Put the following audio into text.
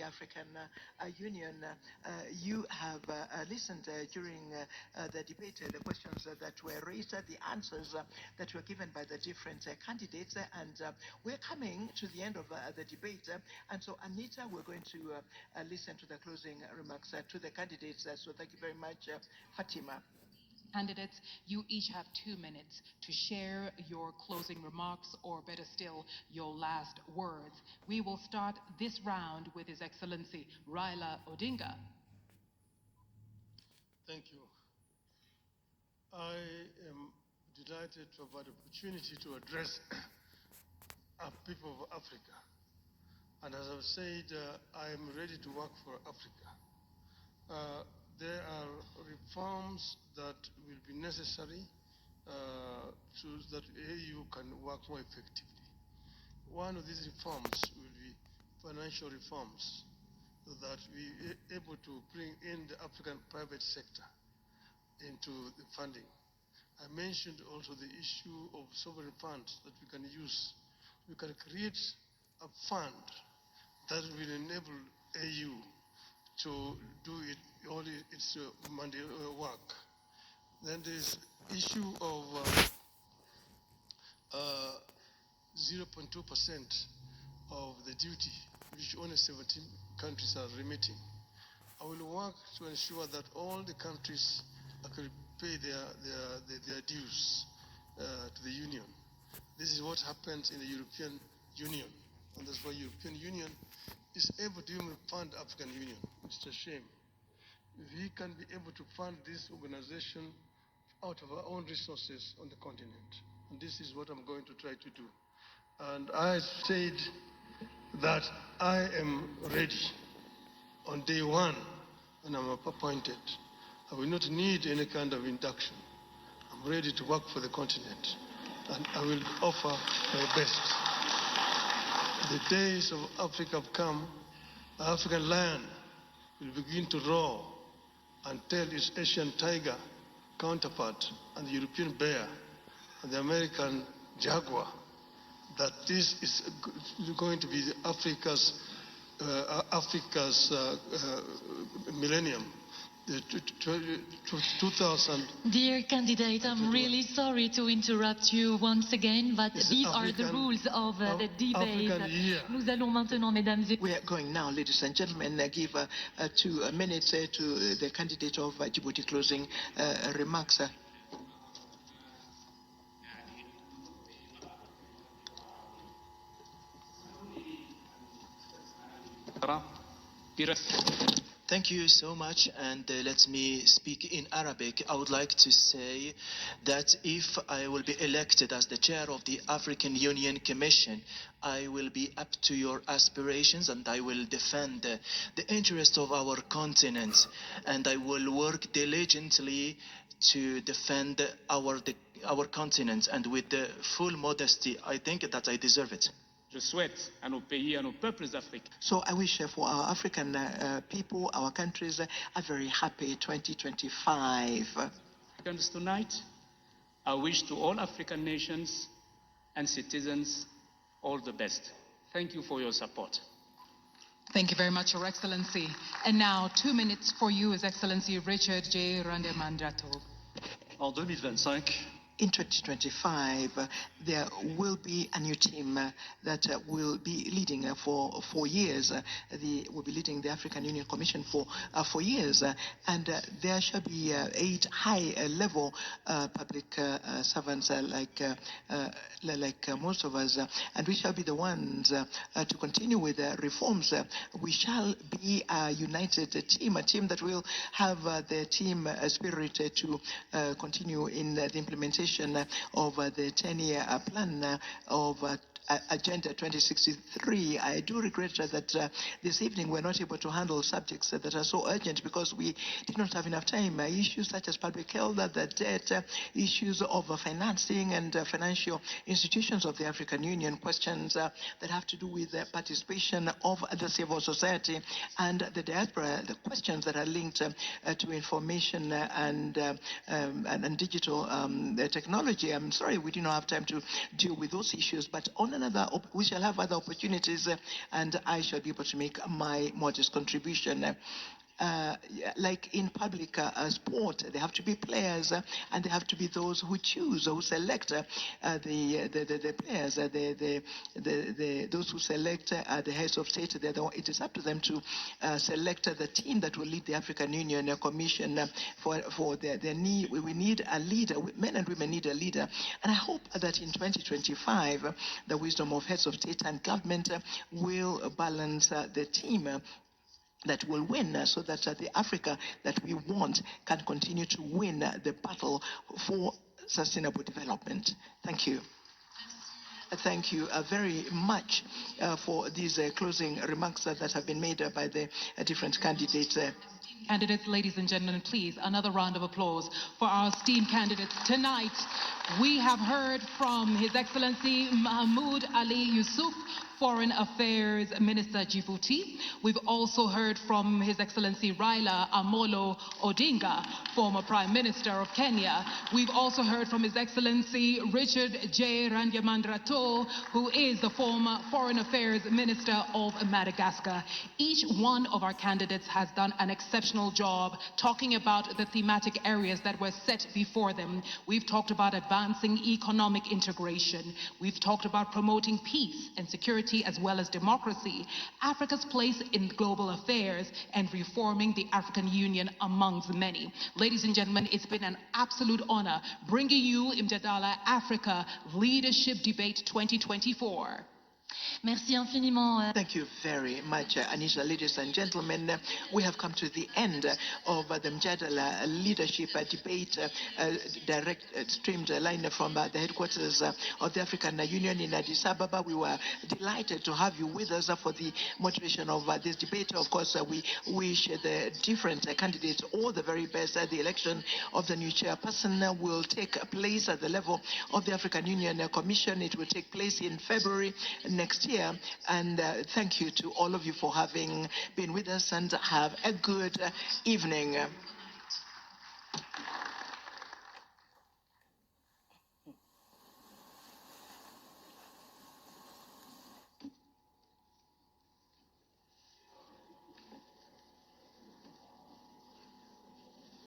the African Union. You have listened during the debate, the questions that were raised, the answers that were given by the different candidates, and we're coming to the end of the debate. And so, Anita, we're going to listen to the closing remarks to the candidates. So thank you very much, Fatima. Candidates, you each have 2 minutes to share your closing remarks, or better still, your last words. We will start this round with His Excellency Raila Odinga. Thank you. I am delighted to have had the opportunity to address our people of Africa. And as I've said, I am ready to work for Africa. There are reforms that will be necessary so that AU can work more effectively. One of these reforms will be financial reforms, so that we are able to bring in the African private sector into the funding. I mentioned also the issue of sovereign funds that we can use. We can create a fund that will enable AU to do all its work. Then there's issue of 0.2% of the duty, which only 17 countries are remitting. I will work to ensure that all the countries actually pay their dues to the Union. This is what happens in the European Union, and that's why European Union is able to even fund African Union. It's a shame. We can be able to fund this organization out of our own resources on the continent. And this is what I'm going to try to do. And I said that I am ready on day one when I'm appointed. I will not need any kind of induction. I'm ready to work for the continent. And I will offer my best. The days of Africa have come. The African lion will begin to roar and tell its Asian tiger counterpart and the European bear and the American jaguar that this is going to be Africa's millennium. 2000. Dear candidate, I'm really sorry to interrupt you once again, but these are the rules of the debate. Nous allons maintenant, mesdames et... We are going now, ladies and gentlemen, give 2 minutes to the candidate of Djibouti closing remarks. Thank you so much, and let me speak in Arabic. I would like to say that if I will be elected as the chair of the African Union Commission, I will be up to your aspirations, and I will defend the interests of our continent, and I will work diligently to defend our continent, and with the full modesty, I think that I deserve it. Je souhaite à nos pays, à nos peuples africains. So I wish for our African people, our countries, a very happy 2025. Tonight, I wish to all African nations and citizens all the best. Thank you for your support. Thank you very much, Your Excellency. And now 2 minutes for you, His Excellency Richard J. Randemandrato. En 2025, in 2025, there will be a new team that will be leading for 4 years. Will be leading the African Union Commission for 4 years, and there shall be 8 high-level public servants like most of us, and we shall be the ones to continue with the reforms. We shall be a united team, a team that will have the team spirit to continue in the implementation of the 10-year plan of Agenda 2063. I do regret that this evening we're not able to handle subjects that are so urgent because we did not have enough time. Issues such as public health, the debt, issues of financing and financial institutions of the African Union, questions that have to do with the participation of the civil society and the diaspora, the questions that are linked to information and digital technology. I'm sorry we did not have time to deal with those issues, but on we shall have other opportunities, and I shall be able to make my modest contribution. Like in public sport, there have to be players, and there have to be those who choose, who select the players. Those who select the heads of state. It is up to them to select the team that will lead the African Union Commission for their need. We need a leader. Men and women need a leader, and I hope that in 2025, the wisdom of heads of state and government will balance the team that will win, so that the Africa that we want can continue to win the battle for sustainable development. Thank you. Thank you very much for these closing remarks that have been made by the different candidates. Candidates, ladies and gentlemen, please, another round of applause for our esteemed candidates. Tonight, we have heard from His Excellency Mahmoud Ali Yusuf, Foreign Affairs Minister Djibouti. We've also heard from His Excellency Raila Amolo Odinga, former Prime Minister of Kenya. We've also heard from His Excellency Richard J. Randyamandrato, who is the former Foreign Affairs Minister of Madagascar. Each one of our candidates has done an exceptional job talking about the thematic areas that were set before them. We've talked about advancing economic integration. We've talked about promoting peace and security as well as democracy, Africa's place in global affairs, and reforming the African Union amongst many. Ladies and gentlemen, it's been an absolute honor bringing you Mjadala Africa Leadership Debate 2024. Merci infiniment. Thank you very much, Anisha. Ladies and gentlemen, we have come to the end of the Mjadala Leadership Debate, direct streamed line from the headquarters of the African Union in Addis Ababa. We were delighted to have you with us for the moderation of this debate. Of course, we wish the different candidates all the very best. The election of the new chairperson will take place at the level of the African Union Commission. It will take place in February next year. And thank you to all of you for having been with us, and have a good evening.